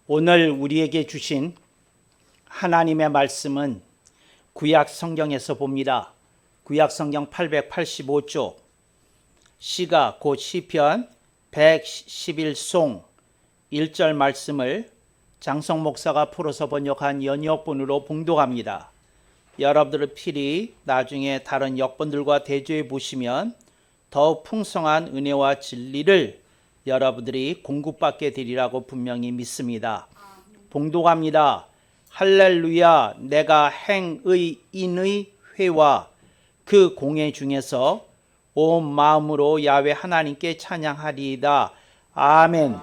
오늘 우리에게 주신 하나님의 말씀은 구약 성경에서 봅니다. 구약 성경 885쪽 시가 곧 시편 111송 1절 말씀을 장성 목사가 풀어서 번역한 연역본으로 봉독합니다. 여러분들의 필히 나중에 다른 역본들과 대조해 보시면 더욱 풍성한 은혜와 진리를 여러분들이 공급받게 되리라고 분명히 믿습니다. 봉독합니다. 할렐루야. 내가 행의 인의 회와 그 공회 중에서 온 마음으로 야훼 하나님께 찬양하리이다. 아멘.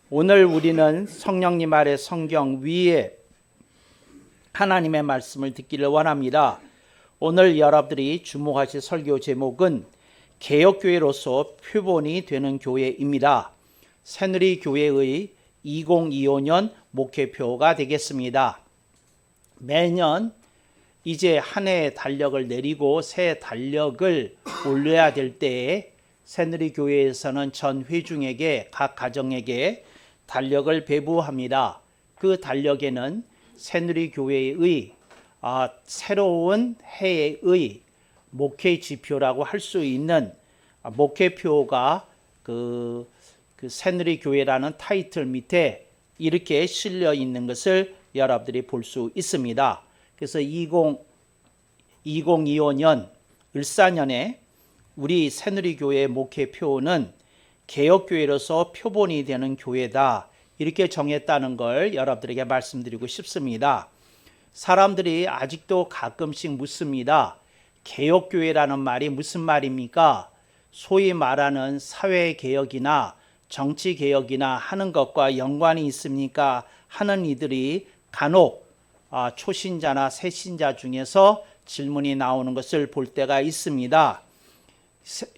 오늘 우리는 성령님 아래 성경 위에 하나님의 말씀을 듣기를 원합니다. 오늘 여러분들이 주목하실 설교 제목은 개혁교회로서 표본이 되는 교회입니다. 새누리교회의 2025년 목회표가 되겠습니다. 매년 이제 한 해의 달력을 내리고 새 달력을 올려야 될 때에 새누리교회에서는 전 회중에게 각 가정에게 달력을 배부합니다. 그 달력에는 새누리교회의 새로운 해의 목회 지표라고 할 수 있는 목회표가 그 새누리교회라는 타이틀 밑에 이렇게 실려 있는 것을 여러분들이 볼 수 있습니다. 그래서 2025년 을사년에 우리 새누리교회 목회표는 개혁교회로서 표본이 되는 교회다, 이렇게 정했다는 걸 여러분들에게 말씀드리고 싶습니다. 사람들이 아직도 가끔씩 묻습니다. 개혁교회라는 말이 무슨 말입니까? 소위 말하는 사회개혁이나 정치개혁이나 하는 것과 연관이 있습니까? 하는 이들이 간혹 초신자나 새신자 중에서 질문이 나오는 것을 볼 때가 있습니다.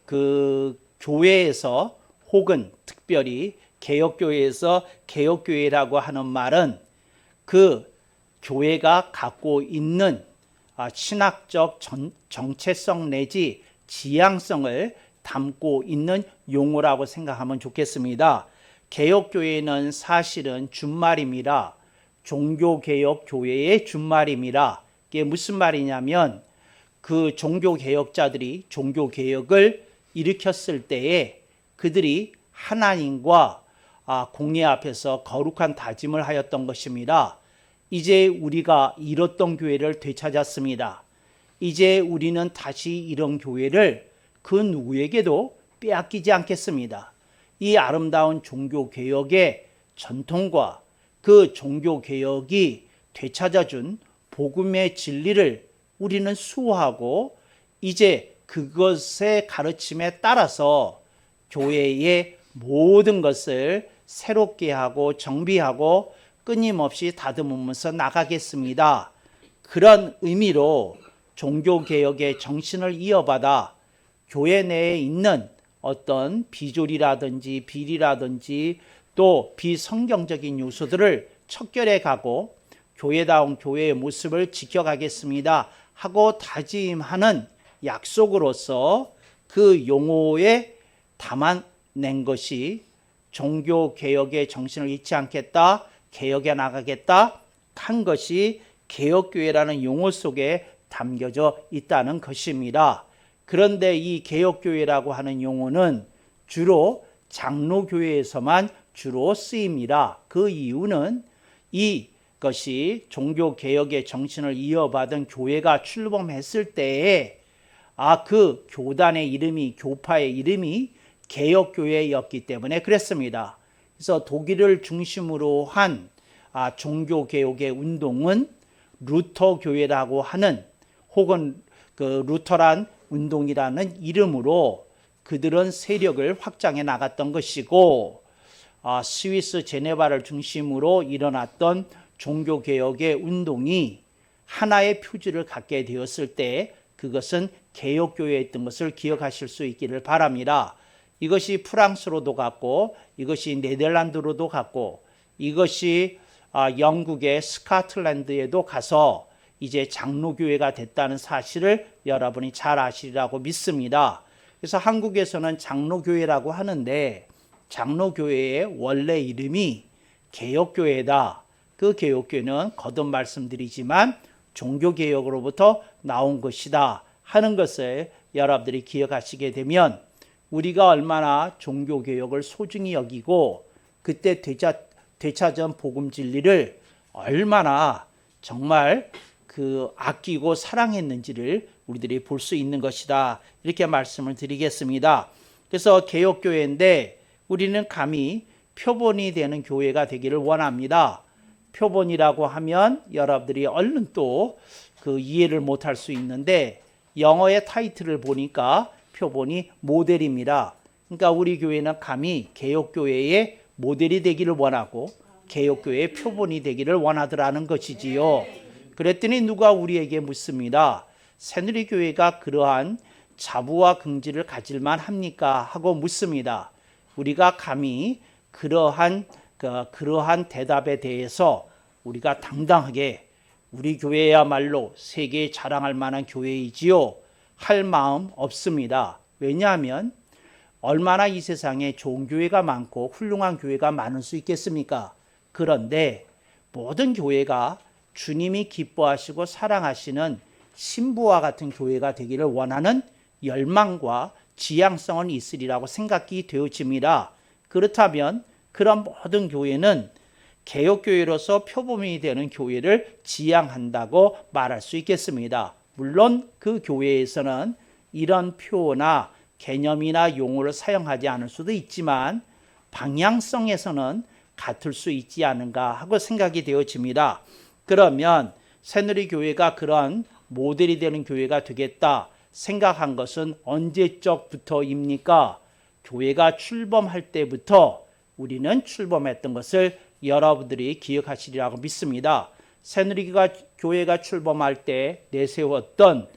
그 교회에서 혹은 특별히 개혁교회에서 개혁교회라고 하는 말은 그 교회가 갖고 있는 신학적 정체성 내지 지향성을 담고 있는 용어라고 생각하면 좋겠습니다. 개혁교회는 사실은 준말입니다. 종교개혁교회의 준말입니다. 이게 무슨 말이냐면 그 종교개혁자들이 종교개혁을 일으켰을 때에 그들이 하나님과 공회 앞에서 거룩한 다짐을 하였던 것입니다. 이제 우리가 잃었던 교회를 되찾았습니다. 이제 우리는 다시 이런 교회를 그 누구에게도 빼앗기지 않겠습니다. 이 아름다운 종교개혁의 전통과 그 종교개혁이 되찾아준 복음의 진리를 우리는 수호하고 이제 그것의 가르침에 따라서 교회의 모든 것을 새롭게 하고 정비하고 끊임없이 다듬으면서 나가겠습니다. 그런 의미로 종교개혁의 정신을 이어받아 교회 내에 있는 어떤 비조리라든지 비리라든지 또 비성경적인 요소들을 척결해 가고 교회다운 교회의 모습을 지켜가겠습니다 하고 다짐하는 약속으로서 그 용어에 담아낸 것이 종교개혁의 정신을 잃지 않겠다, 개혁해 나가겠다 한 것이 개혁교회라는 용어 속에 담겨져 있다는 것입니다. 그런데 이 개혁교회라고 하는 용어는 주로 장로교회에서만 주로 쓰입니다. 그 이유는 이것이 종교개혁의 정신을 이어받은 교회가 출범했을 때에 그 교단의 이름이, 교파의 이름이 개혁교회였기 때문에 그랬습니다. 그래서 독일을 중심으로 한 종교개혁의 운동은 루터교회라고 하는 혹은 그 루터란 운동이라는 이름으로 그들은 세력을 확장해 나갔던 것이고 스위스 제네바를 중심으로 일어났던 종교개혁의 운동이 하나의 표지를 갖게 되었을 때 그것은 개혁교회였던 것을 기억하실 수 있기를 바랍니다. 이것이 프랑스로도 갔고 이것이 네덜란드로도 갔고 이것이 영국의 스코틀랜드에도 가서 이제 장로교회가 됐다는 사실을 여러분이 잘 아시리라고 믿습니다. 그래서 한국에서는 장로교회라고 하는데 장로교회의 원래 이름이 개혁교회다. 그 개혁교회는 거듭 말씀드리지만 종교개혁으로부터 나온 것이다 하는 것을 여러분들이 기억하시게 되면 우리가 얼마나 종교개혁을 소중히 여기고 그때 되찾은 복음 진리를 얼마나 정말 아끼고 사랑했는지를 우리들이 볼 수 있는 것이다. 이렇게 말씀을 드리겠습니다. 그래서 개혁교회인데 우리는 감히 표본이 되는 교회가 되기를 원합니다. 표본이라고 하면 여러분들이 얼른 또 이해를 못할 수 있는데 영어의 타이틀을 보니까 표본이 모델입니다. 그러니까 우리 교회는 감히 개혁교회의 모델이 되기를 원하고 개혁교회의 표본이 되기를 원하더라는 것이지요. 그랬더니 누가 우리에게 묻습니다. 새누리교회가 그러한 자부와 긍지를 가질만 합니까? 하고 묻습니다. 우리가 감히 그러한 대답에 대해서 우리가 당당하게 우리 교회야말로 세계에 자랑할 만한 교회이지요. 할 마음 없습니다. 왜냐하면 얼마나 이 세상에 좋은 교회가 많고 훌륭한 교회가 많을 수 있겠습니까? 그런데 모든 교회가 주님이 기뻐하시고 사랑하시는 신부와 같은 교회가 되기를 원하는 열망과 지향성은 있으리라고 생각이 되어집니다. 그렇다면 그런 모든 교회는 개혁교회로서 표범이 되는 교회를 지향한다고 말할 수 있겠습니다. 물론 그 교회에서는 이런 표나 개념이나 용어를 사용하지 않을 수도 있지만 방향성에서는 같을 수 있지 않은가 하고 생각이 되어집니다. 그러면 새누리교회가 그런 모델이 되는 교회가 되겠다 생각한 것은 언제적부터입니까? 교회가 출범할 때부터 우리는 출범했던 것을 여러분들이 기억하시리라고 믿습니다. 새누리교회가 출범할 때 내세웠던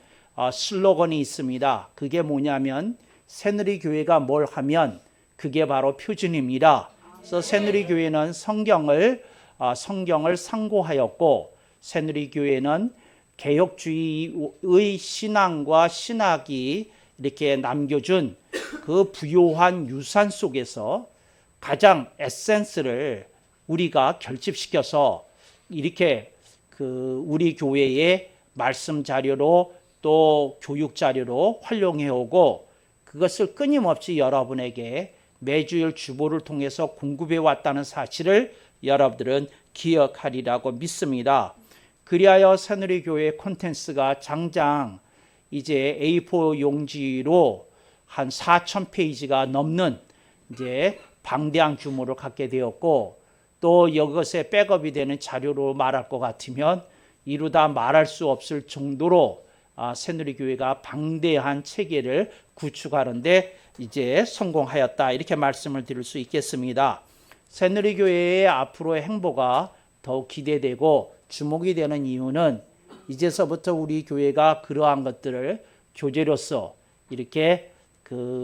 슬로건이 있습니다. 그게 뭐냐면 새누리교회가 뭘 하면 그게 바로 표준입니다. 그래서 새누리교회는 성경을 상고하였고 새누리교회는 개혁주의의 신앙과 신학이 이렇게 남겨준 그 부요한 유산 속에서 가장 에센스를 우리가 결집시켜서 이렇게 우리 교회의 말씀 자료로 또 교육 자료로 활용해 오고 그것을 끊임없이 여러분에게 매주일 주보를 통해서 공급해 왔다는 사실을 여러분들은 기억하리라고 믿습니다. 그리하여 새누리교회 콘텐츠가 장장 이제 A4 용지로 한 4,000페이지가 넘는 이제 방대한 규모를 갖게 되었고 또 이것에 백업이 되는 자료로 말할 것 같으면 이루다 말할 수 없을 정도로 새누리교회가 방대한 체계를 구축하는데 이제 성공하였다 이렇게 말씀을 드릴 수 있겠습니다. 새누리교회의 앞으로의 행보가 더욱 기대되고 주목이 되는 이유는 이제서부터 우리 교회가 그러한 것들을 교재로서 이렇게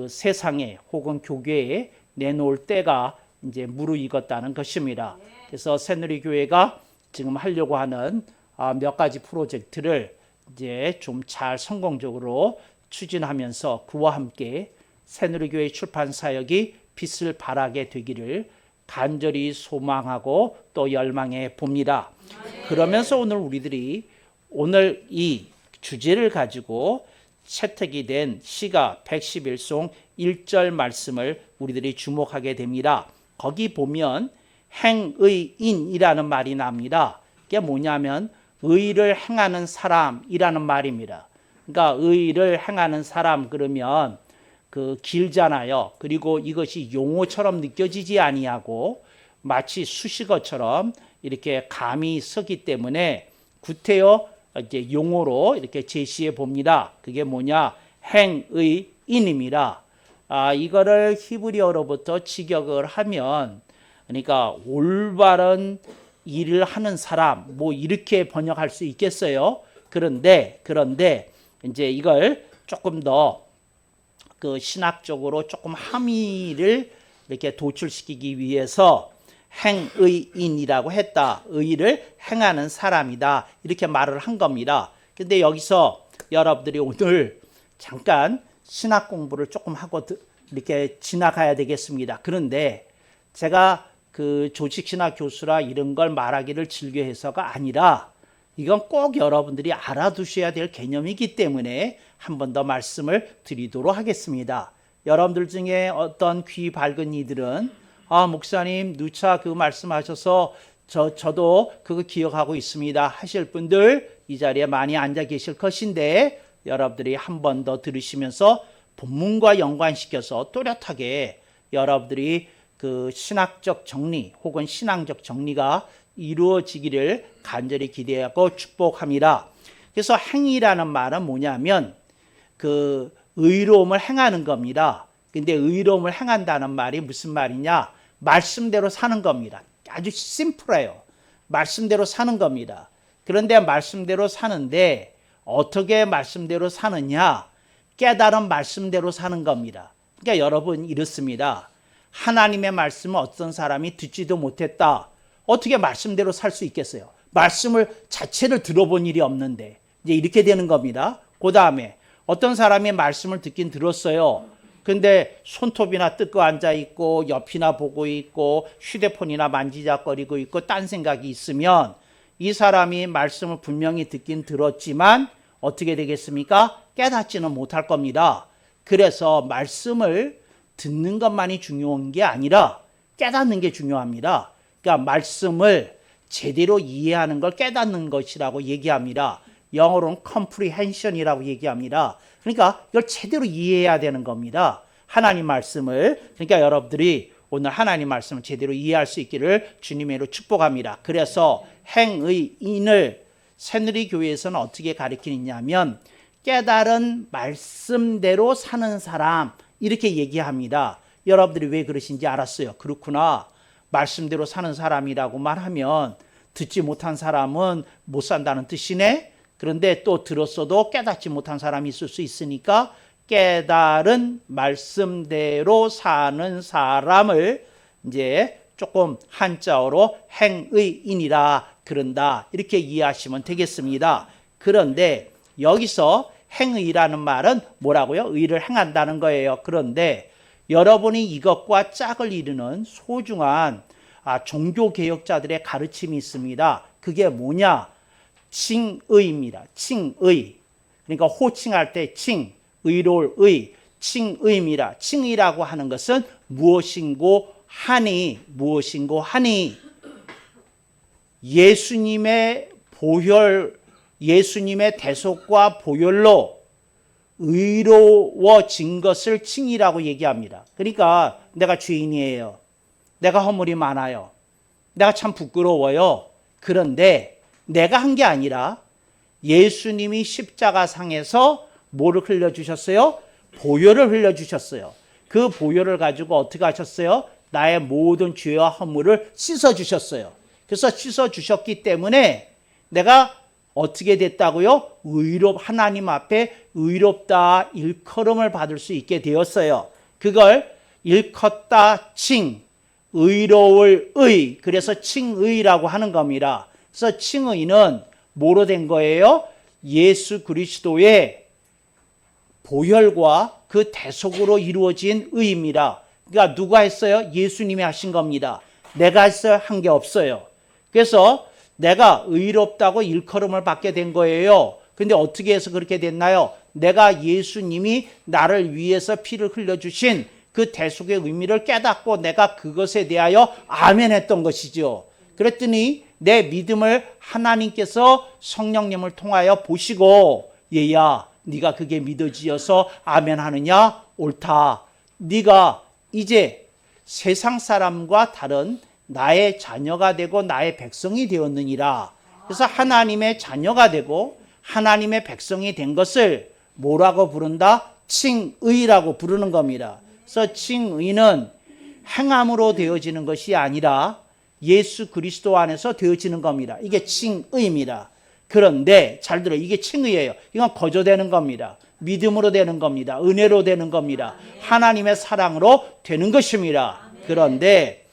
세상에 혹은 교계에 내놓을 때가 이제 무르익었다는 것입니다. 그래서 새누리교회가 지금 하려고 하는 몇 가지 프로젝트를 이제 좀 잘 성공적으로 추진하면서 그와 함께 새누리교회 출판 사역이 빛을 발하게 되기를 간절히 소망하고 또 열망해 봅니다. 그러면서 우리들이 오늘 이 주제를 가지고 채택이 된 시가 111송 1절 말씀을 우리들이 주목하게 됩니다. 거기 보면 행의인이라는 말이 납니다. 그게 뭐냐면 의를 행하는 사람이라는 말입니다. 그러니까 의를 행하는 사람 그러면 길잖아요. 그리고 이것이 용어처럼 느껴지지 아니하고 마치 수식어처럼 이렇게 감이 서기 때문에 구태여 이제 용어로 이렇게 제시해 봅니다. 그게 뭐냐? 행의인입니다. 이거를 히브리어로부터 직역을 하면 그러니까 올바른 일을 하는 사람 뭐 이렇게 번역할 수 있겠어요. 그런데 이제 이걸 조금 더 신학적으로 조금 함의를 이렇게 도출시키기 위해서 행의인이라고 했다. 의를 행하는 사람이다. 이렇게 말을 한 겁니다. 근데 여기서 여러분들이 오늘 잠깐 신학 공부를 조금 하고 이렇게 지나가야 되겠습니다. 그런데 제가 그 조직신학 교수라 이런 걸 말하기를 즐겨해서가 아니라 이건 꼭 여러분들이 알아두셔야 될 개념이기 때문에 한 번 더 말씀을 드리도록 하겠습니다. 여러분들 중에 어떤 귀 밝은 이들은 목사님 누차 그 말씀하셔서 저도 그거 기억하고 있습니다 하실 분들 이 자리에 많이 앉아 계실 것인데 여러분들이 한 번 더 들으시면서 본문과 연관시켜서 또렷하게 여러분들이 그 신학적 정리 혹은 신앙적 정리가 이루어지기를 간절히 기대하고 축복합니다. 그래서 행위라는 말은 뭐냐면 그 의로움을 행하는 겁니다. 근데 의로움을 행한다는 말이 무슨 말이냐? 말씀대로 사는 겁니다. 아주 심플해요. 말씀대로 사는 겁니다. 그런데 말씀대로 사는데 어떻게 말씀대로 사느냐? 깨달은 말씀대로 사는 겁니다. 그러니까 여러분 이렇습니다. 하나님의 말씀을 어떤 사람이 듣지도 못했다. 어떻게 말씀대로 살 수 있겠어요? 말씀을 자체를 들어본 일이 없는데 이제 이렇게 되는 겁니다. 그 다음에 어떤 사람이 말씀을 듣긴 들었어요. 근데 손톱이나 뜯고 앉아있고 옆이나 보고 있고 휴대폰이나 만지작거리고 있고 딴 생각이 있으면 이 사람이 말씀을 분명히 듣긴 들었지만 어떻게 되겠습니까? 깨닫지는 못할 겁니다. 그래서 말씀을 듣는 것만이 중요한 게 아니라 깨닫는 게 중요합니다. 그러니까 말씀을 제대로 이해하는 걸 깨닫는 것이라고 얘기합니다. 영어로는 comprehension이라고 얘기합니다. 그러니까 이걸 제대로 이해해야 되는 겁니다. 하나님 말씀을. 그러니까 여러분들이 오늘 하나님 말씀을 제대로 이해할 수 있기를 주님의 이름으로 축복합니다. 그래서 행의인을 새누리교회에서는 어떻게 가르치느냐면 깨달은 말씀대로 사는 사람 이렇게 얘기합니다. 여러분들이 왜 그러신지 알았어요. 그렇구나. 말씀대로 사는 사람이라고 말하면 듣지 못한 사람은 못 산다는 뜻이네. 그런데 또 들었어도 깨닫지 못한 사람이 있을 수 있으니까 깨달은 말씀대로 사는 사람을 이제 조금 한자어로 행의인이라 그런다. 이렇게 이해하시면 되겠습니다. 그런데 여기서 행의라는 말은 뭐라고요? 의를 행한다는 거예요. 그런데 여러분이 이것과 짝을 이루는 소중한 종교개혁자들의 가르침이 있습니다. 그게 뭐냐? 칭의입니다. 칭의. 그러니까 호칭할 때 칭, 의로울 의, 칭의입니다. 칭의라고 하는 것은 무엇인고 하니, 무엇인고 하니 예수님의 보혈, 예수님의 대속과 보혈로 의로워진 것을 칭의라고 얘기합니다. 그러니까 내가 죄인이에요. 내가 허물이 많아요. 내가 참 부끄러워요. 그런데 내가 한 게 아니라 예수님이 십자가상에서 뭐를 흘려주셨어요? 보혈을 흘려주셨어요. 그 보혈을 가지고 어떻게 하셨어요? 나의 모든 죄와 허물을 씻어주셨어요. 그래서 씻어주셨기 때문에 내가 어떻게 됐다고요? 하나님 앞에 의롭다 일컬음을 받을 수 있게 되었어요. 그걸 일컫다 칭, 의로울 의, 그래서 칭의라고 하는 겁니다. 그래서 칭의는 뭐로 된 거예요? 예수 그리스도의 보혈과 그 대속으로 이루어진 의입니다. 그러니까 누가 했어요? 예수님이 하신 겁니다. 내가 했어요? 한 게 없어요. 그래서 내가 의롭다고 일컬음을 받게 된 거예요. 근데 어떻게 해서 그렇게 됐나요? 내가 예수님이 나를 위해서 피를 흘려주신 그 대속의 의미를 깨닫고 내가 그것에 대하여 아멘 했던 것이죠. 그랬더니 내 믿음을 하나님께서 성령님을 통하여 보시고 얘야 네가 그게 믿어지어서 아멘 하느냐? 옳다. 네가 이제 세상 사람과 다른 나의 자녀가 되고 나의 백성이 되었느니라. 그래서 하나님의 자녀가 되고 하나님의 백성이 된 것을 뭐라고 부른다? 칭의라고 부르는 겁니다. 그래서 칭의는 행함으로 되어지는 것이 아니라 예수 그리스도 안에서 되어지는 겁니다. 이게 칭의입니다. 그런데 잘 들어요. 이게 칭의예요. 이건 거저되는 겁니다. 믿음으로 되는 겁니다. 은혜로 되는 겁니다. 하나님의 사랑으로 되는 것입니다. 그런데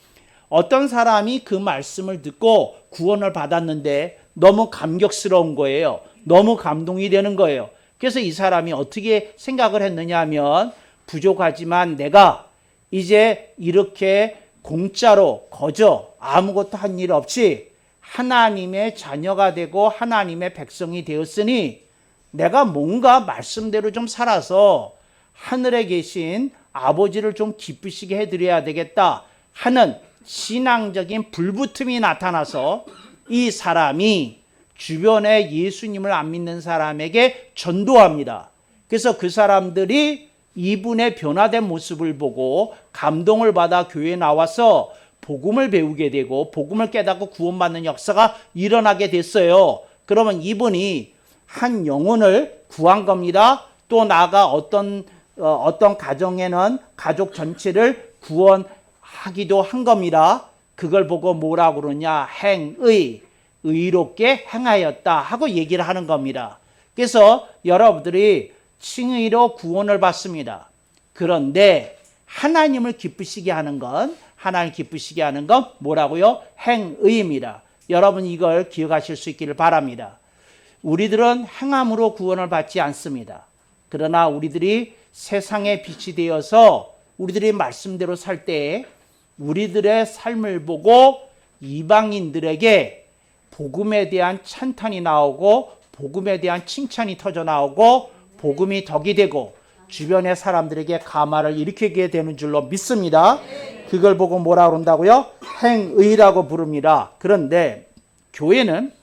어떤 사람이 그 말씀을 듣고 구원을 받았는데 너무 감격스러운 거예요. 너무 감동이 되는 거예요. 그래서 이 사람이 어떻게 생각을 했느냐 하면 부족하지만 내가 이제 이렇게 공짜로 거저 아무것도 한 일 없이 하나님의 자녀가 되고 하나님의 백성이 되었으니 내가 뭔가 말씀대로 좀 살아서 하늘에 계신 아버지를 좀 기쁘시게 해드려야 되겠다 하는 신앙적인 불붙음이 나타나서 이 사람이 주변에 예수님을 안 믿는 사람에게 전도합니다. 그래서 그 사람들이 이분의 변화된 모습을 보고 감동을 받아 교회에 나와서 복음을 배우게 되고 복음을 깨닫고 구원받는 역사가 일어나게 됐어요. 그러면 이분이 한 영혼을 구한 겁니다. 또 나아가 어떤 가정에는 가족 전체를 구원하기도 한 겁니다. 그걸 보고 뭐라고 그러냐? 의롭게 행하였다 하고 얘기를 하는 겁니다. 그래서 여러분들이 칭의로 구원을 받습니다. 그런데 하나님을 기쁘시게 하는 건 뭐라고요? 행의입니다. 여러분 이걸 기억하실 수 있기를 바랍니다. 우리들은 행함으로 구원을 받지 않습니다. 그러나 우리들이 세상의 빛이 되어서 우리들이 말씀대로 살 때 우리들의 삶을 보고 이방인들에게 복음에 대한 찬탄이 나오고 복음에 대한 칭찬이 터져 나오고 복음이 덕이 되고 주변의 사람들에게 감화를 일으키게 되는 줄로 믿습니다. 그걸 보고 뭐라 그런다고요? 행의라고 부릅니다. 그런데 교회는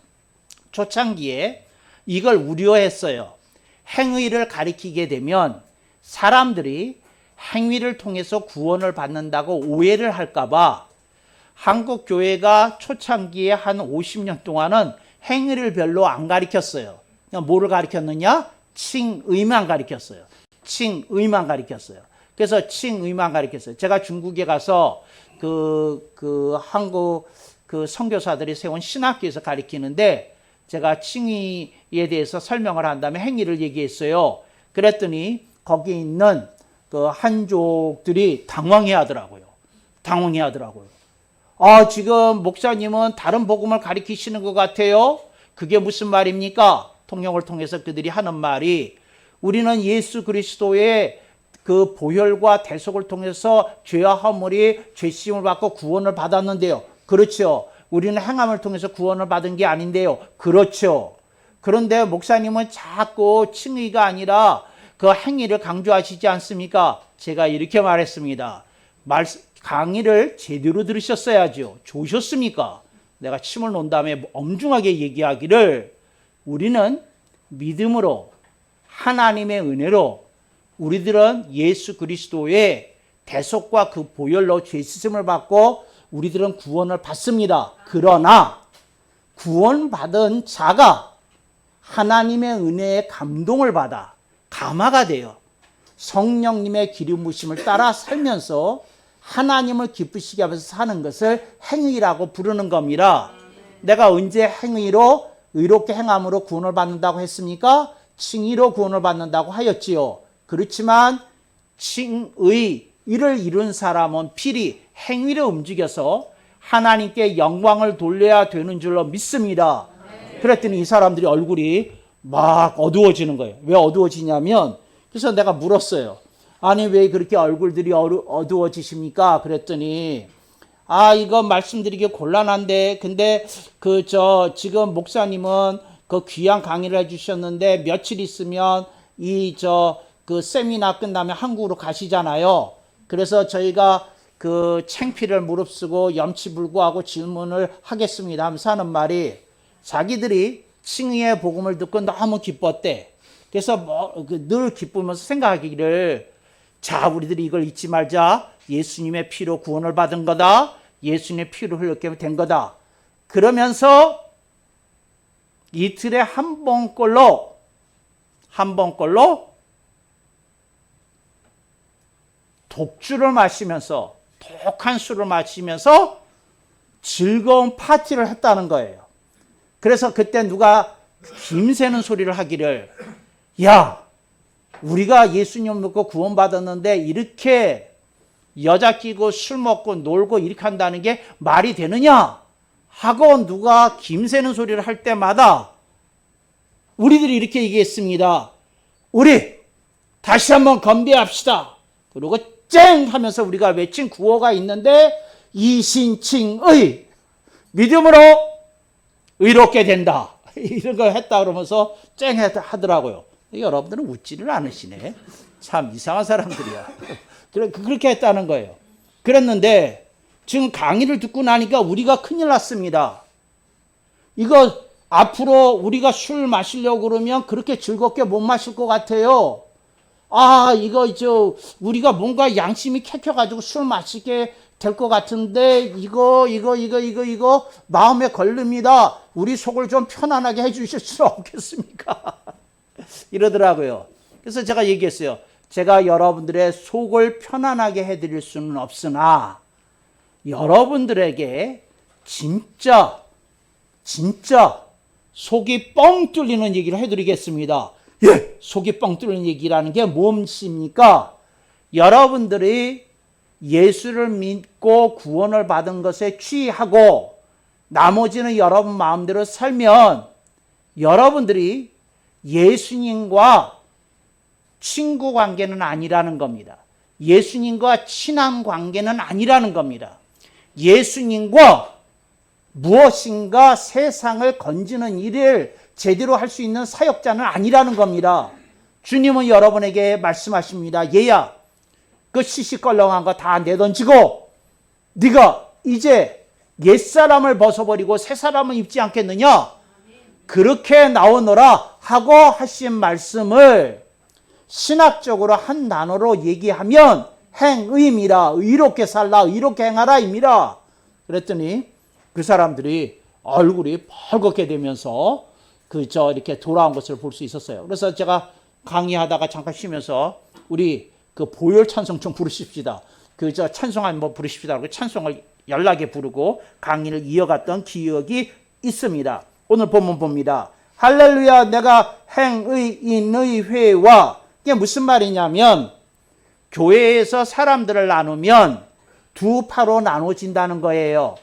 초창기에 이걸 우려했어요. 행의를 가리키게 되면 사람들이 행위를 통해서 구원을 받는다고 오해를 할까봐 한국 교회가 초창기에 한 50년 동안은 행위를 별로 안 가리켰어요. 그냥 뭐를 가리켰느냐? 칭의만 가리켰어요. 칭의만 가리켰어요. 그래서 칭의만 가리켰어요. 제가 중국에 가서 한국 선교사들이 세운 신학교에서 가리키는데 제가 칭의에 대해서 설명을 한 다음에 행위를 얘기했어요. 그랬더니 거기 있는 그 한족들이 당황해 하더라고요. 지금 목사님은 다른 복음을 가리키시는 것 같아요. 그게 무슨 말입니까? 통역을 통해서 그들이 하는 말이 우리는 예수 그리스도의 그 보혈과 대속을 통해서 죄와 허물이 죄시임을 받고 구원을 받았는데요. 그렇죠. 우리는 행함을 통해서 구원을 받은 게 아닌데요. 그렇죠. 그런데 목사님은 자꾸 칭의가 아니라 그 행위를 강조하시지 않습니까? 제가 이렇게 말했습니다. 강의를 제대로 들으셨어야죠. 좋으셨습니까? 내가 침을 놓은 다음에 엄중하게 얘기하기를 우리는 믿음으로 하나님의 은혜로 우리들은 예수 그리스도의 대속과 그 보혈로 죄 씻음을 받고 우리들은 구원을 받습니다. 그러나 구원받은 자가 하나님의 은혜에 감동을 받아 감화가 돼요. 성령님의 기름 부으심을 따라 살면서 하나님을 기쁘시게 하면서 사는 것을 행위라고 부르는 겁니다. 내가 언제 행위로 의롭게 행함으로 구원을 받는다고 했습니까? 칭의로 구원을 받는다고 하였지요. 그렇지만 칭의 이를 이룬 사람은 필히 행위를 움직여서 하나님께 영광을 돌려야 되는 줄로 믿습니다. 그랬더니 이 사람들이 얼굴이 막 어두워지는 거예요. 왜 어두워지냐면 그래서 내가 물었어요. 아니 왜 그렇게 얼굴들이 어두워지십니까? 그랬더니 이거 말씀드리기 곤란한데 근데 지금 목사님은 그 귀한 강의를 해주셨는데 며칠 있으면 그 세미나 끝나면 한국으로 가시잖아요. 그래서 저희가 그 창피를 무릅쓰고 염치불구하고 질문을 하겠습니다 하면서 하는 말이 자기들이 칭의의 복음을 듣고 너무 기뻤대. 그래서 늘 기쁘면서 생각하기를 자 우리들이 이걸 잊지 말자. 예수님의 피로 구원을 받은 거다. 예수님의 피로 흘렸기 된 거다. 그러면서 이틀에 한 번꼴로 독주를 마시면서 독한 술을 마시면서 즐거운 파티를 했다는 거예요. 그래서 그때 누가 김새는 소리를 하기를 야 우리가 예수님 믿고 구원받았는데 이렇게 여자 끼고 술 먹고 놀고 이렇게 한다는 게 말이 되느냐 하고 누가 김새는 소리를 할 때마다 우리들이 이렇게 얘기했습니다. 우리 다시 한번 건배합시다. 그리고 쨍 하면서 우리가 외친 구호가 있는데 이신칭의 믿음으로 의롭게 된다. 이런 걸 했다 그러면서 쨍하더라고요. 여러분들은 웃지를 않으시네. 참 이상한 사람들이야. 그렇게 했다는 거예요. 그랬는데 지금 강의를 듣고 나니까 우리가 큰일 났습니다. 이거 앞으로 우리가 술 마시려고 그러면 그렇게 즐겁게 못 마실 것 같아요. 이거 우리가 뭔가 양심이 켜켜가지고 술 마시게 될 것 같은데 이거 마음에 걸립니다. 우리 속을 좀 편안하게 해주실 수 없겠습니까? 이러더라고요. 그래서 제가 얘기했어요. 제가 여러분들의 속을 편안하게 해드릴 수는 없으나 여러분들에게 진짜 속이 뻥 뚫리는 얘기를 해드리겠습니다. 예, 속이 뻥 뚫리는 얘기라는 게 무엇입니까? 여러분들이 예수를 믿고 구원을 받은 것에 취하고 나머지는 여러분 마음대로 살면 여러분들이 예수님과 친구 관계는 아니라는 겁니다. 예수님과 친한 관계는 아니라는 겁니다. 예수님과 무엇인가 세상을 건지는 일을 제대로 할 수 있는 사역자는 아니라는 겁니다. 주님은 여러분에게 말씀하십니다. 얘야, 그 시시껄렁한 거 다 내던지고 네가 이제 옛사람을 벗어버리고 새사람을 입지 않겠느냐? 그렇게 나오너라 하고 하신 말씀을 신학적으로 한 단어로 얘기하면 행의입니다. 의롭게 살라, 의롭게 행하라 입니다. 그랬더니 그 사람들이 얼굴이 벌겋게 되면서 이렇게 돌아온 것을 볼 수 있었어요. 그래서 제가 강의하다가 잠깐 쉬면서 우리 그 보혈 찬송 좀 부르십시다. 찬송 한번 부르십시다. 그리고 찬송을 연락에 부르고 강의를 이어갔던 기억이 있습니다. 오늘 본문 봅니다. 할렐루야, 내가 행의인의 회와, 이게 무슨 말이냐면 교회에서 사람들을 나누면 두 파로 나눠진다는 거예요.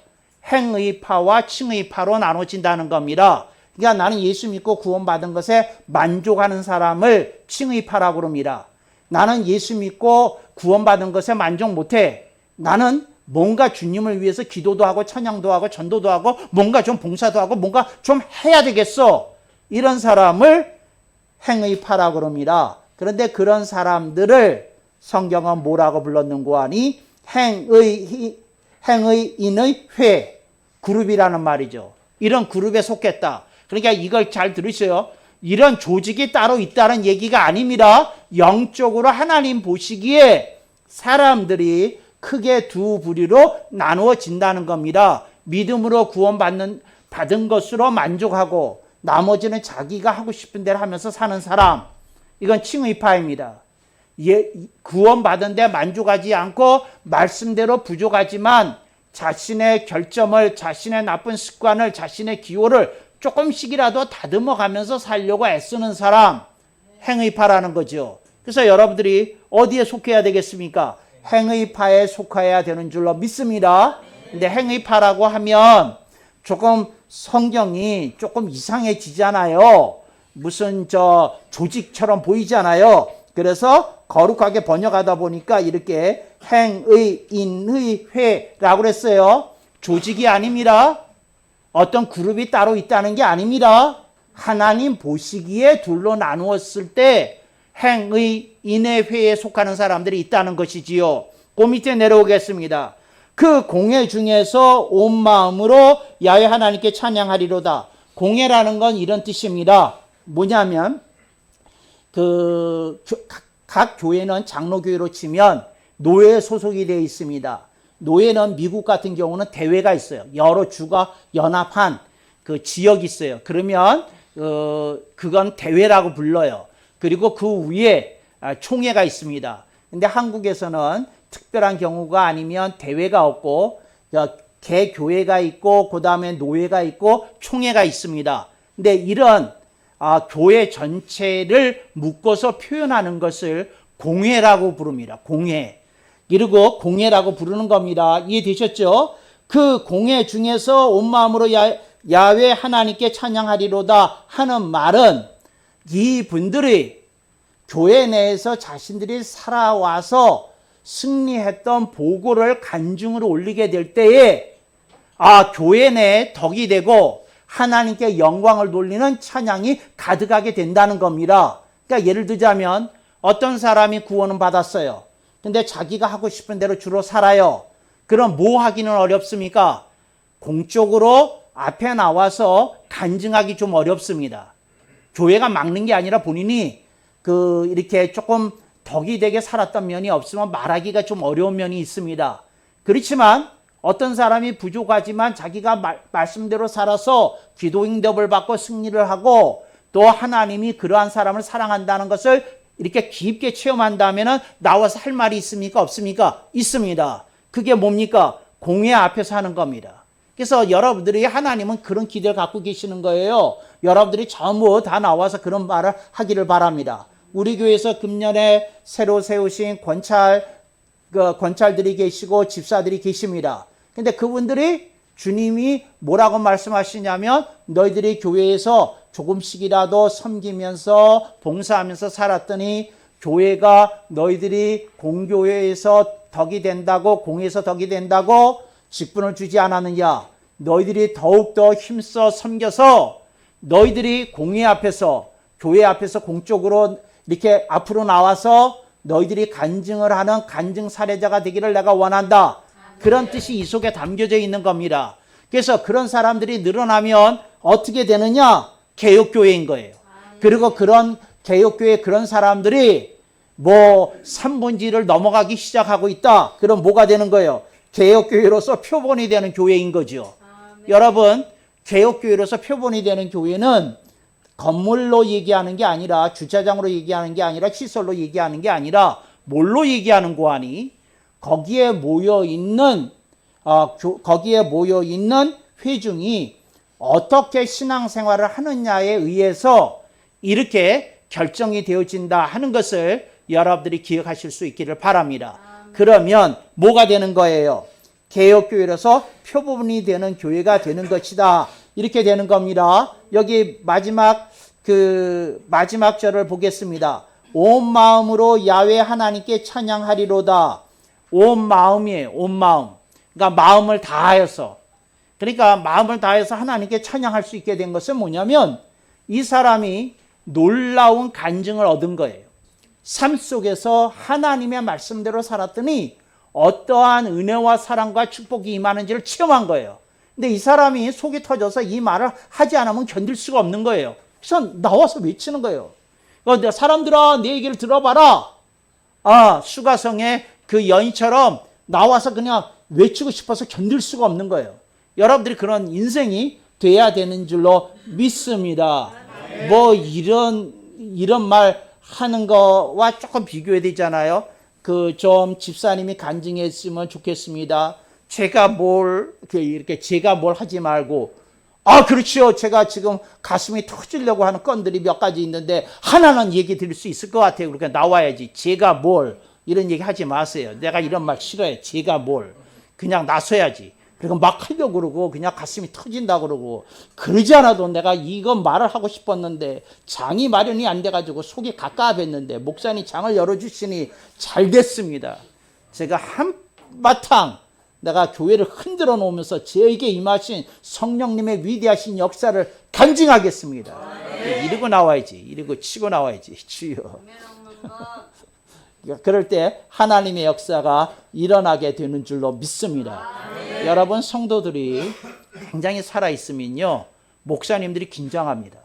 행의파와 칭의파로 나눠진다는 겁니다. 그러니까 나는 예수 믿고 구원받은 것에 만족하는 사람을 칭의파라고 합니다. 나는 예수 믿고 구원받은 것에 만족 못해. 나는 뭔가 주님을 위해서 기도도 하고 찬양도 하고 전도도 하고 뭔가 좀 봉사도 하고 뭔가 좀 해야 되겠어. 이런 사람을 행의파라고 합니다. 그런데 그런 사람들을 성경은 뭐라고 불렀는고 하니 행의인의 회, 그룹이라는 말이죠. 이런 그룹에 속했다. 그러니까 이걸 잘 들으세요. 이런 조직이 따로 있다는 얘기가 아닙니다. 영적으로 하나님 보시기에 사람들이 크게 두 부류로 나누어진다는 겁니다. 믿음으로 받은 것으로 만족하고 나머지는 자기가 하고 싶은 대로 하면서 사는 사람. 이건 칭의파입니다. 구원받은 데 만족하지 않고 말씀대로 부족하지만 자신의 결점을, 자신의 나쁜 습관을, 자신의 기호를 조금씩이라도 다듬어 가면서 살려고 애쓰는 사람, 행의파라는 거죠. 그래서 여러분들이 어디에 속해야 되겠습니까? 행의파에 속해야 되는 줄로 믿습니다. 근데 행의파라고 하면 조금 성경이 조금 이상해지잖아요. 무슨 조직처럼 보이잖아요. 그래서 거룩하게 번역하다 보니까 이렇게 행의인의 회라고 그랬어요. 조직이 아닙니다. 어떤 그룹이 따로 있다는 게 아닙니다. 하나님 보시기에 둘로 나누었을 때 행의인의 회에 속하는 사람들이 있다는 것이지요. 그 밑에 내려오겠습니다. 그 공회 중에서 온 마음으로 야훼 하나님께 찬양하리로다. 공회라는 건 이런 뜻입니다. 뭐냐면 각 교회는 장로교회로 치면 노회에 소속이 되어 있습니다. 노회는 미국 같은 경우는 대회가 있어요. 여러 주가 연합한 그 지역이 있어요. 그러면 그건 대회라고 불러요. 그리고 그 위에 총회가 있습니다. 근데 한국에서는 특별한 경우가 아니면 대회가 없고 개교회가 있고 그 다음에 노회가 있고 총회가 있습니다. 근데 이런 교회 전체를 묶어서 표현하는 것을 공회라고 부릅니다. 공회. 그리고 공회라고 부르는 겁니다. 이해되셨죠? 그 공회 중에서 온 마음으로 야훼 하나님께 찬양하리로다 하는 말은 이분들이 교회 내에서 자신들이 살아와서 승리했던 보고를 간증으로 올리게 될 때에 교회 내에 덕이 되고 하나님께 영광을 돌리는 찬양이 가득하게 된다는 겁니다. 그러니까 예를 들자면 어떤 사람이 구원은 받았어요. 근데 자기가 하고 싶은 대로 주로 살아요. 그럼 뭐 하기는 어렵습니까? 공적으로 앞에 나와서 간증하기 좀 어렵습니다. 교회가 막는 게 아니라 본인이 이렇게 조금 덕이 되게 살았던 면이 없으면 말하기가 좀 어려운 면이 있습니다. 그렇지만 어떤 사람이 부족하지만 자기가 말씀대로 살아서 기도 응답을 받고 승리를 하고 또 하나님이 그러한 사람을 사랑한다는 것을 이렇게 깊게 체험한다면 나와서 할 말이 있습니까? 없습니까? 있습니다. 그게 뭡니까? 공회 앞에서 하는 겁니다. 그래서 여러분들이 하나님은 그런 기대를 갖고 계시는 거예요. 여러분들이 전부 다 나와서 그런 말을 하기를 바랍니다. 우리 교회에서 금년에 새로 세우신 권찰들이 계시고 집사들이 계십니다. 근데 그분들이 주님이 뭐라고 말씀하시냐면 너희들이 교회에서 조금씩이라도 섬기면서 봉사하면서 살았더니 교회가 너희들이 공교회에서 덕이 된다고 공에서 덕이 된다고 직분을 주지 않았느냐. 너희들이 더욱더 힘써 섬겨서 너희들이 공회 앞에서 교회 앞에서 공적으로 이렇게 앞으로 나와서 너희들이 간증을 하는 간증 사례자가 되기를 내가 원한다. 그런 뜻이 이 속에 담겨져 있는 겁니다. 그래서 그런 사람들이 늘어나면 어떻게 되느냐? 개혁교회인 거예요. 그리고 그런 개혁교회 그런 사람들이 3분지를 넘어가기 시작하고 있다. 그럼 뭐가 되는 거예요? 개혁교회로서 표본이 되는 교회인 거죠. 여러분, 개혁교회로서 표본이 되는 교회는 건물로 얘기하는 게 아니라 주차장으로 얘기하는 게 아니라 시설로 얘기하는 게 아니라 뭘로 얘기하는 거 아니? 거기에 모여 있는 회중이 어떻게 신앙생활을 하느냐에 의해서 이렇게 결정이 되어진다 하는 것을 여러분들이 기억하실 수 있기를 바랍니다. 그러면 뭐가 되는 거예요? 개혁교회로서 표본이 되는 교회가 되는 것이다. 이렇게 되는 겁니다. 여기 마지막 절을 보겠습니다. 온 마음으로 야훼 하나님께 찬양하리로다. 온 마음이에요. 온 마음. 그러니까 마음을 다하여서. 그러니까 마음을 다해서 하나님께 찬양할 수 있게 된 것은 뭐냐면 이 사람이 놀라운 간증을 얻은 거예요. 삶 속에서 하나님의 말씀대로 살았더니 어떠한 은혜와 사랑과 축복이 임하는지를 체험한 거예요. 근데 이 사람이 속이 터져서 이 말을 하지 않으면 견딜 수가 없는 거예요. 그래서 나와서 외치는 거예요. 사람들아, 내 얘기를 들어봐라. 수가성의 그 여인처럼 나와서 그냥 외치고 싶어서 견딜 수가 없는 거예요. 여러분들이 그런 인생이 돼야 되는 줄로 믿습니다. 이런 말 하는 거와 조금 비교해야 되잖아요. 좀 집사님이 간증했으면 좋겠습니다. 제가 뭘 하지 말고, 그렇죠. 제가 지금 가슴이 터지려고 하는 건들이 몇 가지 있는데, 하나는 얘기 드릴 수 있을 것 같아요. 그러니까 나와야지. 제가 이런 얘기 하지 마세요. 내가 이런 말 싫어해. 제가 그냥 나서야지. 그리고 막 하려고 그러고, 그냥 가슴이 터진다고 그러고, 그러지 않아도 내가 이건 말을 하고 싶었는데, 장이 마련이 안 돼가지고 속이 가까워졌는데, 목사님 장을 열어주시니 잘 됐습니다. 제가 한바탕 내가 교회를 흔들어 놓으면서 저에게 임하신 성령님의 위대하신 역사를 간증하겠습니다. 이러고 나와야지. 이러고 치고 나와야지. 주여. 그럴 때 하나님의 역사가 일어나게 되는 줄로 믿습니다. 여러분, 성도들이 굉장히 살아있으면요, 목사님들이 긴장합니다.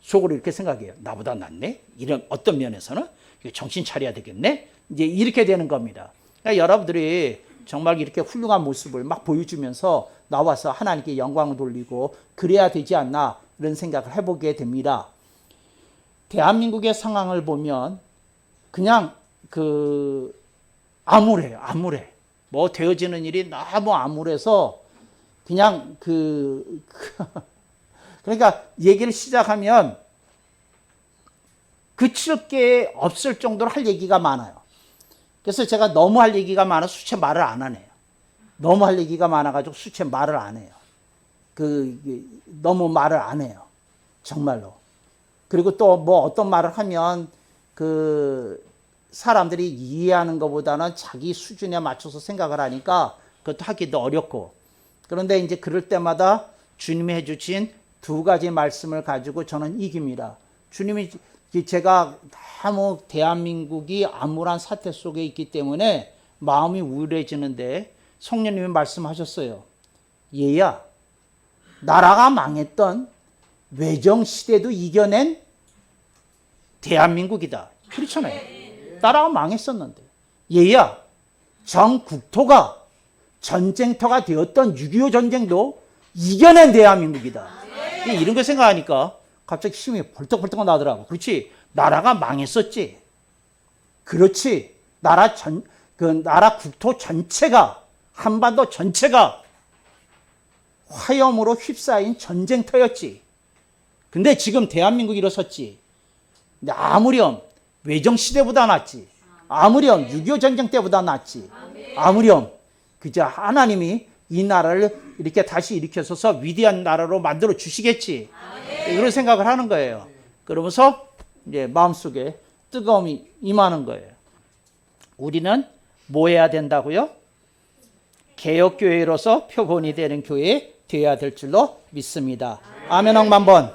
속으로 이렇게 생각해요. 나보다 낫네? 이런 어떤 면에서는 정신 차려야 되겠네? 이제 이렇게 되는 겁니다. 그러니까 여러분들이 정말 이렇게 훌륭한 모습을 막 보여주면서 나와서 하나님께 영광을 돌리고 그래야 되지 않나, 이런 생각을 해보게 됩니다. 대한민국의 상황을 보면 그냥 암울해요. 암울해. 되어지는 일이 너무 암울해서 그냥 그러니까 얘기를 시작하면 그칠 게 없을 정도로 할 얘기가 많아요. 그래서 제가 너무 할 얘기가 많아서 수채 말을 안 하네요. 너무 할 얘기가 많아가지고 수채 말을 안 해요. 너무 말을 안 해요. 정말로. 그리고 또 어떤 말을 하면 사람들이 이해하는 것보다는 자기 수준에 맞춰서 생각을 하니까 그것도 하기도 어렵고, 그런데 이제 그럴 때마다 주님이 해주신 두 가지 말씀을 가지고 저는 이깁니다. 주님이, 제가 너무 대한민국이 암울한 사태 속에 있기 때문에 마음이 우울해지는데 성령님이 말씀하셨어요. 얘야, 나라가 망했던 외정시대도 이겨낸 대한민국이다. 그렇잖아요. 나라가 망했었는데. 얘야, 전 국토가 전쟁터가 되었던 6.25 전쟁도 이겨낸 대한민국이다. 이런 거 생각하니까 갑자기 힘이 벌떡벌떡 나더라고. 그렇지. 나라가 망했었지. 그렇지. 나라 국토 전체가, 한반도 전체가 화염으로 휩싸인 전쟁터였지. 근데 지금 대한민국이 일어섰지. 근데 아무렴 외정시대보다 낫지. 아무렴 6.25 전쟁 때보다 낫지. 아무렴 그저 하나님이 이 나라를 이렇게 다시 일으켜서서 위대한 나라로 만들어 주시겠지. 그런 생각을 하는 거예요. 그러면서 이제 마음속에 뜨거움이 임하는 거예요. 우리는 뭐 해야 된다고요? 개혁교회로서 표본이 되는 교회 되어야 될 줄로 믿습니다. 아멘 억만 번.